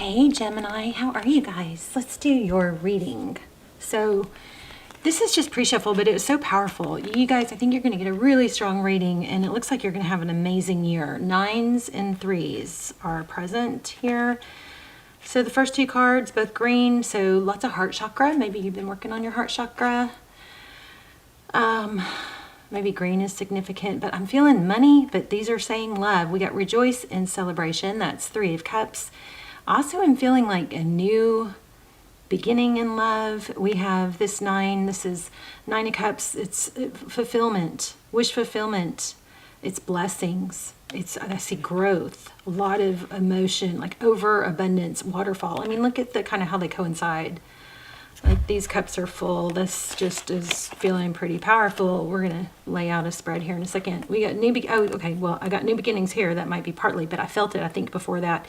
Hey Gemini, how are you guys? Let's do your reading. So this is just pre-shuffle, but it was so powerful. You guys, I think you're going to get a really strong reading, and it looks like you're going to have an amazing year. 9s and 3s are present here. So the first two cards, both green, so lots of heart chakra. Maybe you've been working on your heart chakra. Maybe green is significant, but I'm feeling money, but these are saying love. We got rejoice and celebration. That's 3 of cups. Also, I'm feeling like a new beginning in love. We have this 9. This is 9 of cups. It's fulfillment, wish fulfillment. It's blessings. I see growth, a lot of emotion, like overabundance, waterfall. I mean, look at the kind of how they coincide. Like these cups are full. This just is feeling pretty powerful. We're going to lay out a spread here in a second. We got I got new beginnings here. That might be partly, but I felt it, I think, before that.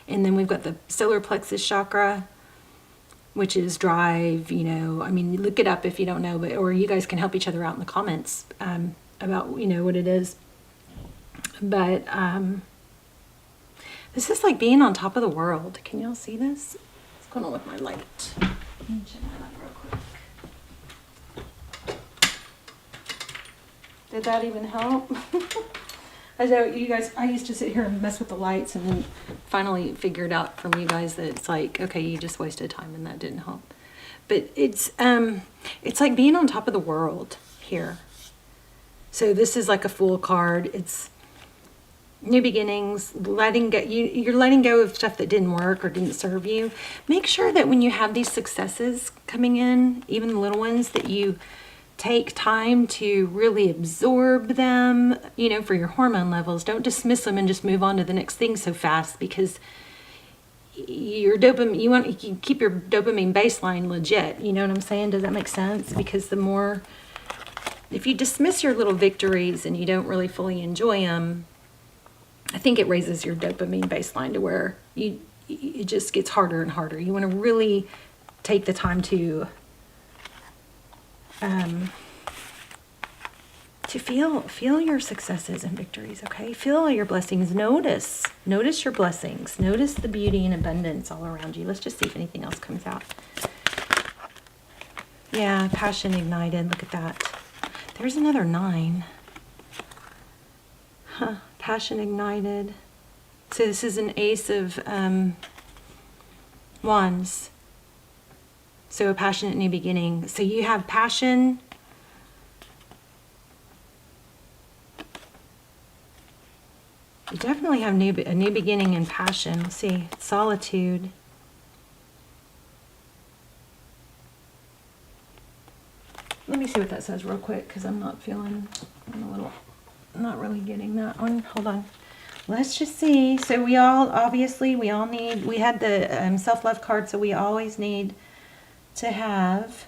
And then we've got the solar plexus chakra, which is drive, I mean, look it up if you don't know, or you guys can help each other out in the comments about, what it is. But this is like being on top of the world. Can y'all see this? What's going on with my light? Let me check that out real quick. Did that even help? I know you guys, I used to sit here and mess with the lights, and then finally figured out from you guys that it's like, okay, you just wasted time and that didn't help. But it's like being on top of the world here. So this is like a Fool card. It's new beginnings, letting go. You're letting go of stuff that didn't work or didn't serve you. Make sure that when you have these successes coming in, even the little ones, that you take time to really absorb them, for your hormone levels. Don't dismiss them and just move on to the next thing so fast, because your dopamine, you want to keep your dopamine baseline legit. You know what I'm saying? Does that make sense? Because if you dismiss your little victories and you don't really fully enjoy them, I think it raises your dopamine baseline to where it just gets harder and harder. You want to really take the time to feel your successes and victories, okay? Feel all your blessings. Notice your blessings. Notice the beauty and abundance all around you. Let's just see if anything else comes out. Yeah, passion ignited. Look at that. There's another 9. Huh, passion ignited. So this is an ace of wands. So a passionate new beginning. So you have passion. You definitely have a new beginning in passion. Let's see. Solitude. Let me see what that says real quick, because I'm not really getting that one. Hold on. Let's just see. So we all need, we had the self-love card, so we always need to have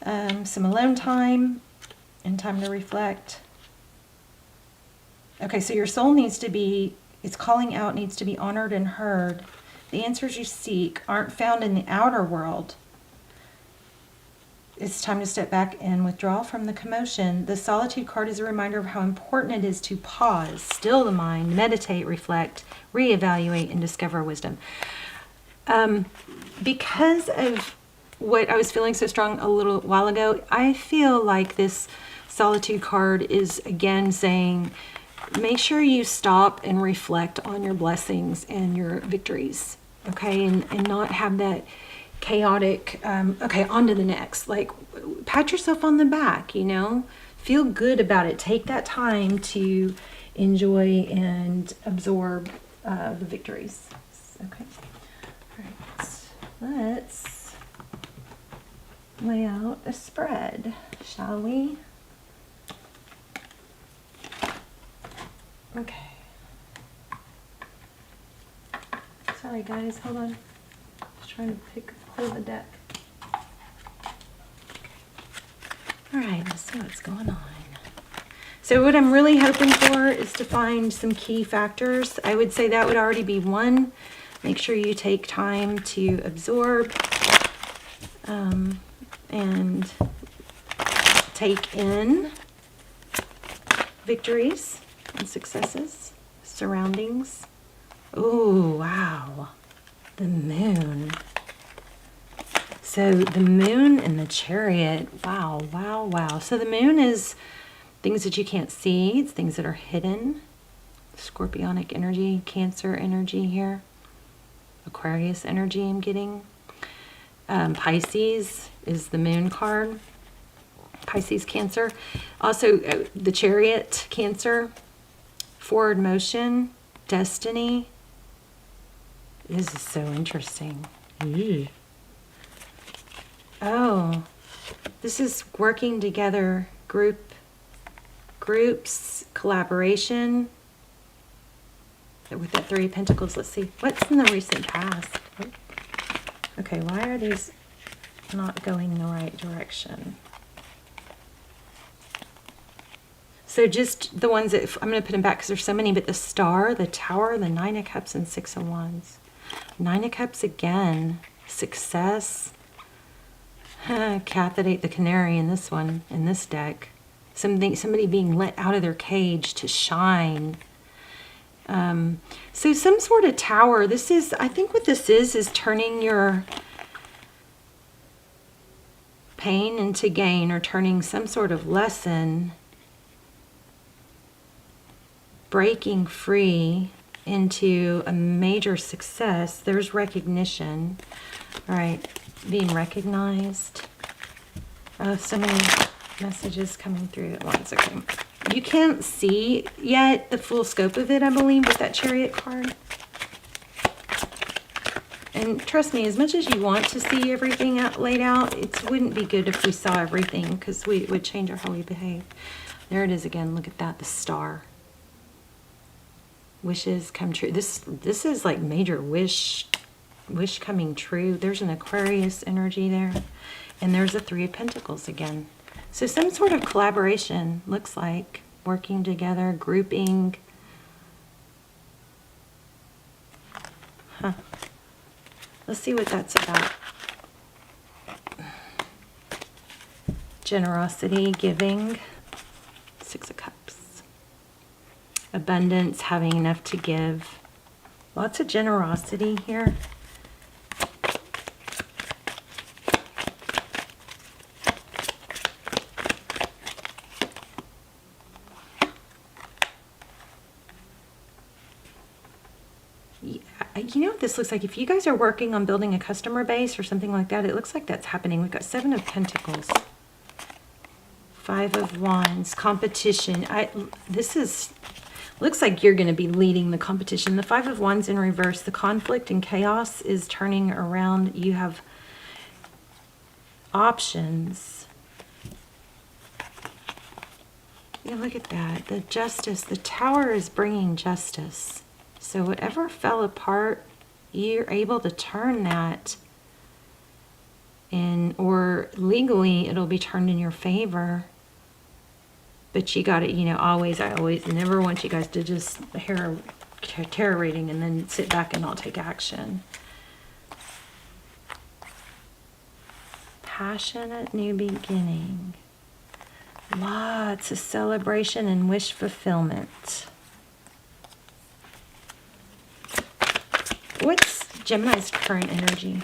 some alone time and time to reflect. Okay, so your soul it's calling out, needs to be honored and heard. The answers you seek aren't found in the outer world. It's time to step back and withdraw from the commotion. The solitude card is a reminder of how important it is to pause, still the mind, meditate, reflect, reevaluate, and discover wisdom. Because of what I was feeling so strong a little while ago, I feel like this solitude card is again saying, make sure you stop and reflect on your blessings and your victories, okay? And not have that chaotic, okay, on to the next. Like, pat yourself on the back, feel good about it. Take that time to enjoy and absorb the victories. Okay. All right. Let's lay out a spread, shall we? Okay. Sorry guys, hold on. Just trying to pull the deck. All right, let's see what's going on. So what I'm really hoping for is to find some key factors. I would say that would already be 1. Make sure you take time to absorb and take in victories and successes, surroundings. Oh, wow. The moon. So the moon and the chariot. Wow, wow, wow. So the moon is things that you can't see. It's things that are hidden. Scorpionic energy, Cancer energy here. Aquarius energy I'm getting. Pisces is the moon card. Pisces, Cancer. Also the chariot, Cancer. Forward motion, destiny. This is so interesting. Ew. Oh, this is working together, groups, collaboration. With that Three of Pentacles, let's see. What's in the recent past? Okay, why are these not going in the right direction? So just the ones that, I'm going to put them back because there's so many, but the Star, the Tower, the Nine of Cups, and Six of Wands. Nine of Cups again. Success. Cat that ate the canary in this one, in this deck. Somebody being let out of their cage to shine. So some sort of tower. This is, I think what this is turning your pain into gain, or turning some sort of lesson, breaking free into a major success. There's recognition. All right, being recognized. Oh, so many messages coming through at once. Okay. You can't see yet the full scope of it, I believe, with that Chariot card. And trust me, as much as you want to see everything laid out, it wouldn't be good if we saw everything, because it would change how we behave. There it is again. Look at that, the Star. Wishes come true. This is like major wish coming true. There's an Aquarius energy there. And there's a Three of Pentacles again. So some sort of collaboration, looks like. Working together, grouping. Huh. Let's see what that's about. Generosity, giving. Six of Cups. Abundance, having enough to give. Lots of generosity here. You know what this looks like? If you guys are working on building a customer base or something like that, it looks like that's happening. We've got Seven of Pentacles. Five of Wands. Competition. Looks like you're going to be leading the competition. The Five of Wands in reverse. The conflict and chaos is turning around. You have options. Yeah, look at that. The Justice. The Tower is bringing justice. So whatever fell apart, you're able to turn that in, or legally it'll be turned in your favor. But you got it, you know, I always never want you guys to just tarot reading and then sit back and not take action. Passionate new beginning. Lots of celebration and wish fulfillment. What's Gemini's current energy?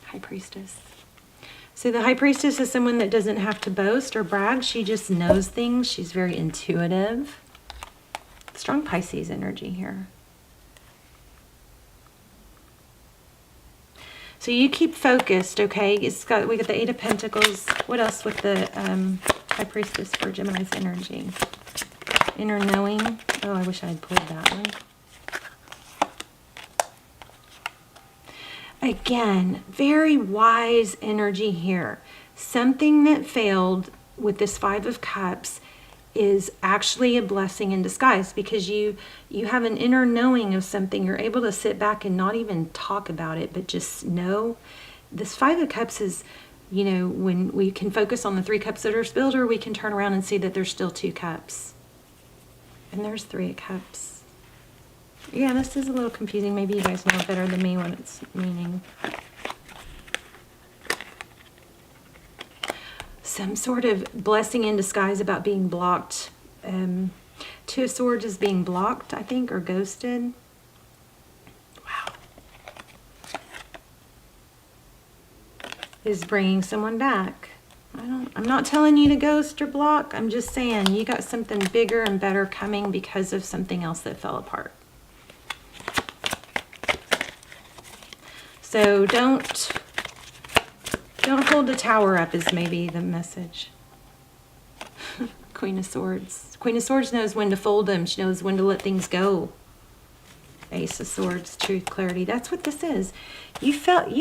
High Priestess. So the High Priestess is someone that doesn't have to boast or brag. She just knows things. She's very intuitive. Strong Pisces energy here. So you keep focused, okay? We got the Eight of Pentacles. What else with the High Priestess for Gemini's energy? Inner knowing. Oh, I wish I had pulled that one. Again, very wise energy here. Something that failed with this Five of Cups is actually a blessing in disguise, because you have an inner knowing of something. You're able to sit back and not even talk about it, but just know. This Five of Cups is, you know, when we can focus on the three cups that are spilled, or we can turn around and see that there's still two cups. And there's Three of Cups. Yeah, this is a little confusing. Maybe you guys know better than me what it's meaning. Some sort of blessing in disguise about being blocked. Two of Swords is being blocked, I think, or ghosted. is bringing someone back. I'm not telling you to ghost or block. I'm just saying you got something bigger and better coming because of something else that fell apart. So don't hold the tower up is maybe the message. Queen of Swords. Queen of Swords knows when to fold them. She knows when to let things go. Ace of Swords, truth, clarity. That's what this is. You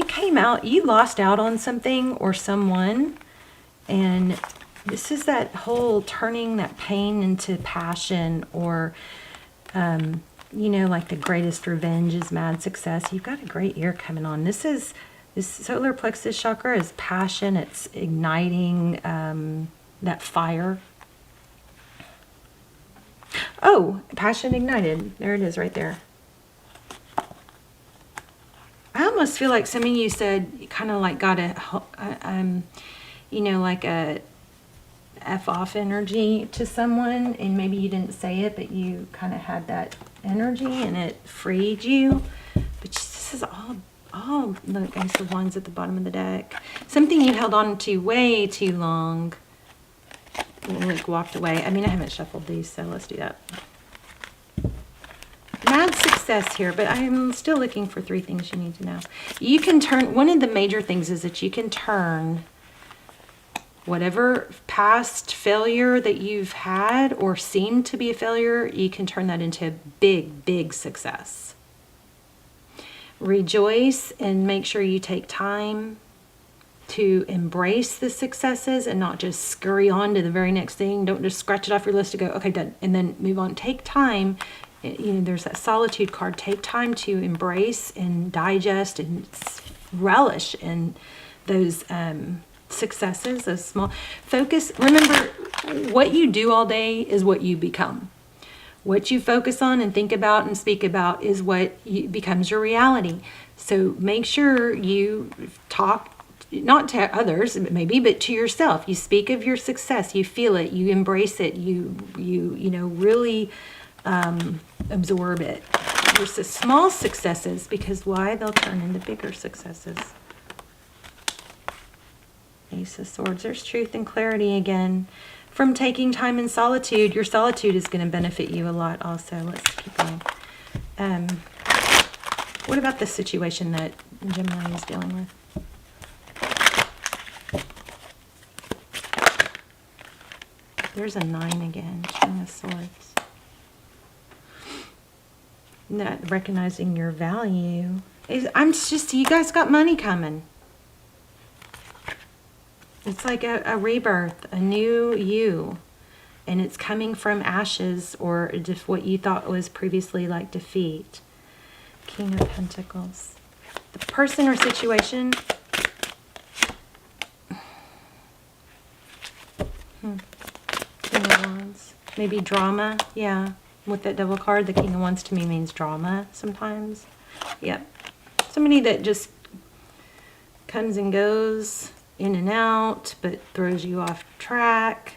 came out, you lost out on something or someone. And this is that whole turning that pain into passion, or, you know, like the greatest revenge is mad success. You've got a great year coming on. This solar plexus chakra is passion. It's igniting that fire. Oh, passion ignited. There it is right there. I almost feel like some of you said you kind of like got a, you know, like a F off energy to someone, and maybe you didn't say it, but you kind of had that energy and it freed you. But this is all the Ace of Wands at the bottom of the deck. Something you held on to way too long. Like walked away. I mean, I haven't shuffled these, so let's do that. Mad success here, but I'm still looking for 3 things you need to know. You can turn, one of the major things is that you can turn whatever past failure that you've had or seemed to be a failure, you can turn that into a big, big success. Rejoice and make sure you take time to embrace the successes and not just scurry on to the very next thing. Don't just scratch it off your list to go, okay, done, and then move on. Take time. You know, there's that solitude card. Take time to embrace and digest and relish in those successes, those small. Focus. Remember, what you do all day is what you become. What you focus on and think about and speak about is what becomes your reality. So make sure you talk, not to others maybe, but to yourself. You speak of your success. You feel it. You embrace it. You know, really absorb it. There's small successes, because why? They'll turn into bigger successes. Ace of Swords. There's truth and clarity again. From taking time in solitude, your solitude is going to benefit you a lot also. Let's keep going. What about the situation that Gemini is dealing with? There's a 9 again. King of Swords. Not recognizing your value. I'm just, you guys got money coming. It's like a rebirth, a new you. And it's coming from ashes or just what you thought was previously like defeat. King of Pentacles. The person or situation. King of Wands. Maybe drama. Yeah. With that Devil card, the King of Wands to me means drama sometimes. Yep. Somebody that just comes and goes, in and out, but throws you off track.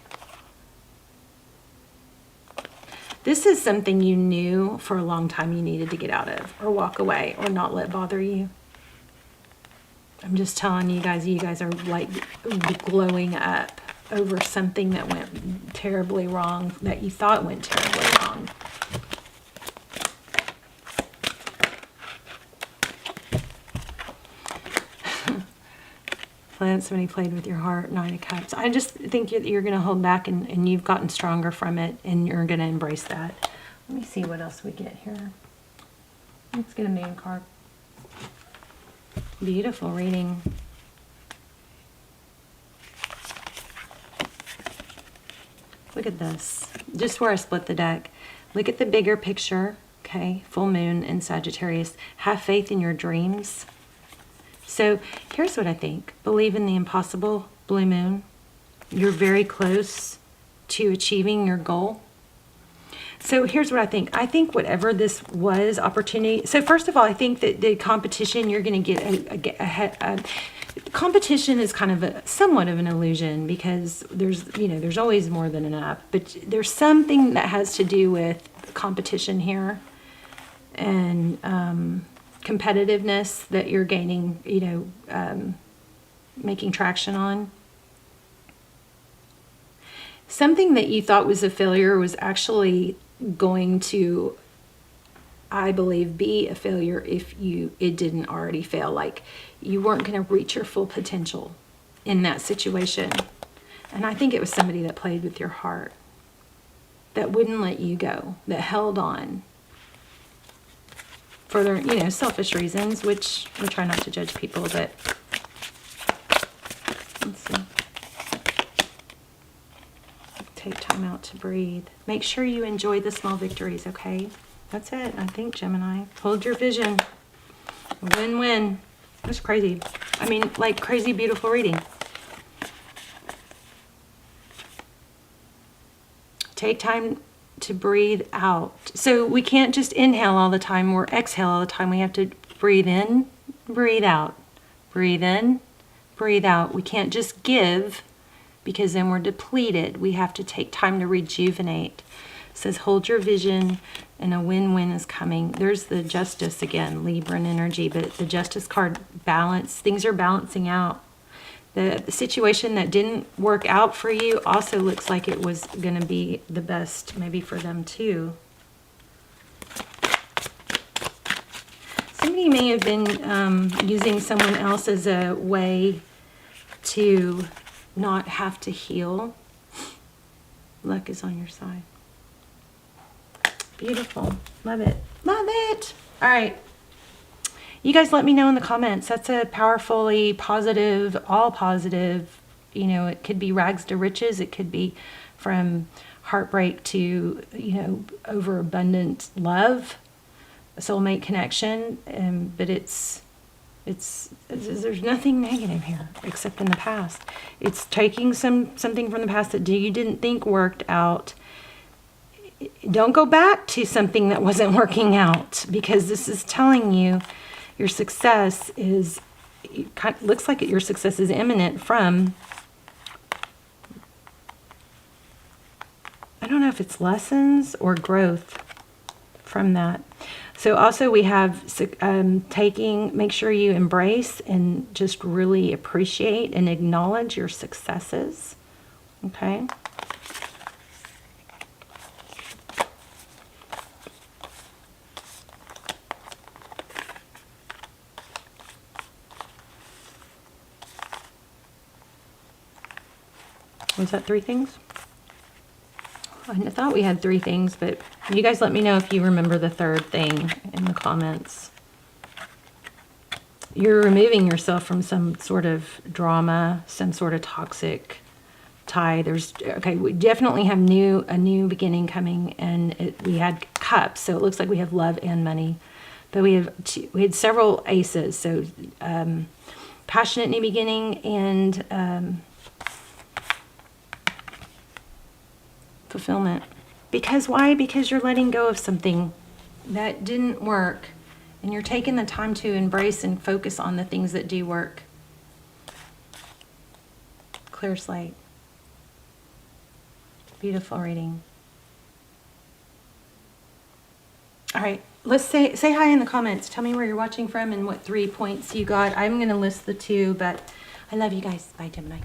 This is something you knew for a long time you needed to get out of, or walk away, or not let bother you. I'm just telling you guys are like glowing up over something that went terribly wrong, that you thought went terribly wrong. Somebody played with your heart, 9 of Cups. I just think you're going to hold back, and you've gotten stronger from it, and you're going to embrace that. Let me see what else we get here. Let's get a Moon card. Beautiful reading. Look at this. Just where I split the deck. Look at the bigger picture. Okay, full moon in Sagittarius. Have faith in your dreams. So here's what I think. Believe in the impossible, blue moon. You're very close to achieving your goal. So here's what I think. I think whatever this was, opportunity. So first of all, I think that the competition, you're going to get competition is kind of somewhat of an illusion, because there's always more than enough. But there's something that has to do with competition here, and competitiveness that you're gaining, making traction on. Something that you thought was a failure was actually going to, I believe, be a failure if it didn't already fail. Like you weren't going to reach your full potential in that situation. And I think it was somebody that played with your heart, that wouldn't let you go, that held on for their, you know, selfish reasons, which we try not to judge people, but let's see. Take time out to breathe. Make sure you enjoy the small victories, okay? That's it, I think, Gemini. Hold your vision. Win-win. That's crazy. I mean, like crazy beautiful reading. Take time to breathe out. So we can't just inhale all the time or exhale all the time. We have to breathe in, breathe out. Breathe in, breathe out. We can't just give, because then we're depleted. We have to take time to rejuvenate. It says hold your vision and a win-win is coming. There's the Justice again, Libran energy, but the Justice card, balance. Things are balancing out. The situation that didn't work out for you also looks like it was going to be the best maybe for them too. Somebody may have been using someone else as a way to not have to heal. Luck is on your side. Beautiful. Love it. Love it. All right. You guys let me know in the comments. That's a powerfully positive, all positive. You know, it could be rags to riches. It could be from heartbreak to, you know, overabundant love, a soulmate connection. But there's nothing negative here except in the past. It's taking something from the past that you didn't think worked out. Don't go back to something that wasn't working out, because this is telling you your success is, looks like your success is imminent from, I don't know if it's lessons or growth from that. So also we have make sure you embrace and just really appreciate and acknowledge your successes. Okay. Was that 3 things? I thought we had 3 things, but you guys let me know if you remember the 3rd thing in the comments. You're removing yourself from some sort of drama, some sort of toxic tie. Okay, we definitely have a new beginning coming, and we had cups, so it looks like we have love and money. But we had several aces, so passionate new beginning and fulfillment. Because why? Because you're letting go of something that didn't work, and you're taking the time to embrace and focus on the things that do work. Clear slate. Beautiful reading. All right, let's say hi in the comments. Tell me where you're watching from and what 3 points you got. I'm going to list the 2, but I love you guys. Bye, Gemini.